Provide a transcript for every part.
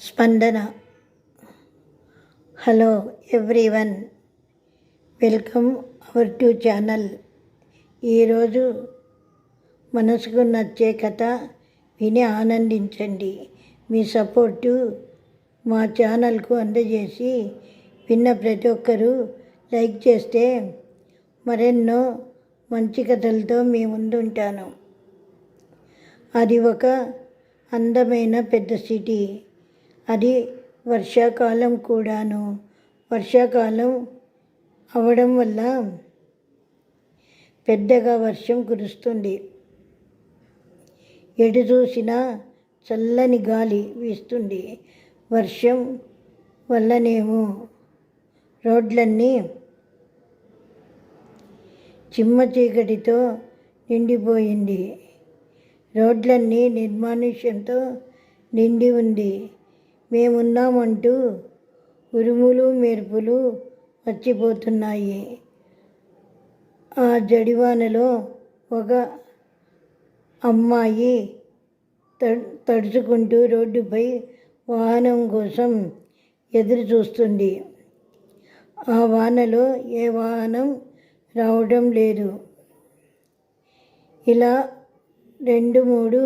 స్పందన. Hello everyone, welcome our to channel. ఈరోజు మనసుకు నచ్చే కథ విని ఆనందించండి. మీ సపోర్టు మా ఛానల్కు అందజేసి విన్న ప్రతి ఒక్కరూ లైక్ చేస్తే మరెన్నో మంచి కథలతో మీ ముందుంటాను. అది ఒక అందమైన పెద్ద సిటీ. అది వర్షాకాలం కూడాను. వర్షాకాలం అవడం వల్ల పెద్దగా వర్షం కురుస్తుంది. ఎటు చూసినా చల్లని గాలి వీస్తుంది. వర్షం వల్లనేమో రోడ్లన్నీ చిమ్మ చీకటితో నిండిపోయింది. రోడ్లన్నీ నిర్మానుష్యంతో నిండి ఉంది. మేమున్నామంటూ ఉరుములు మెరుపులు వచ్చిపోతున్నాయి. ఆ జడివానలో ఒక అమ్మాయి తడుచుకుంటూ రోడ్డుపై వాహనం కోసం ఎదురు చూస్తుంది. ఆ వానలో ఏ వాహనం రావడం లేదు. ఇలా 2-3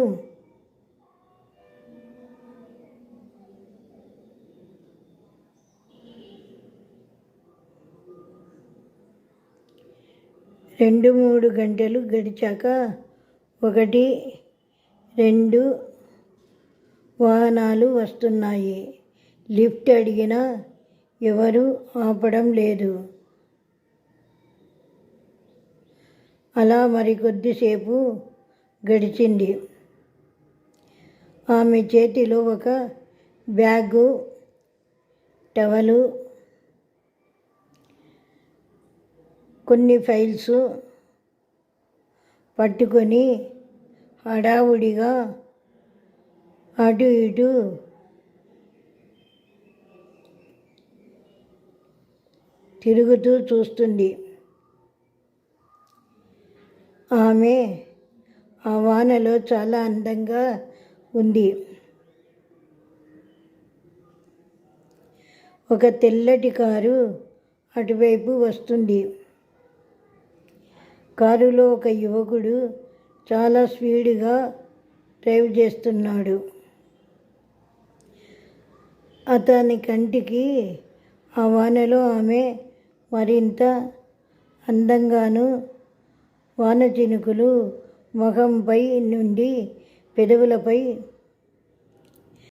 గంటలు గడిచాక 1-2 వాహనాలు వస్తున్నాయి. లిఫ్ట్ అడిగినా ఎవరూ ఆపడం లేదు. అలా మరికొద్దిసేపు గడిచింది. ఆమె చేతిలో ఒక బ్యాగు, టవలు, కొన్ని ఫైల్స్ పట్టుకొని హడావుడిగా అటు ఇటు తిరుగుతూ చూస్తుంది. ఆమె ఆ వానలో చాలా అందంగా ఉంది. ఒక తెల్లటి కారు అటువైపు వస్తుంది. కారులో ఒక యువకుడు చాలా స్పీడ్గా డ్రైవ్ చేస్తున్నాడు. అతని కంటికి ఆ వానలో ఆమె మరింత అందంగాను, వాన చినుకులు ముఖంపై నుండి పెదవులపై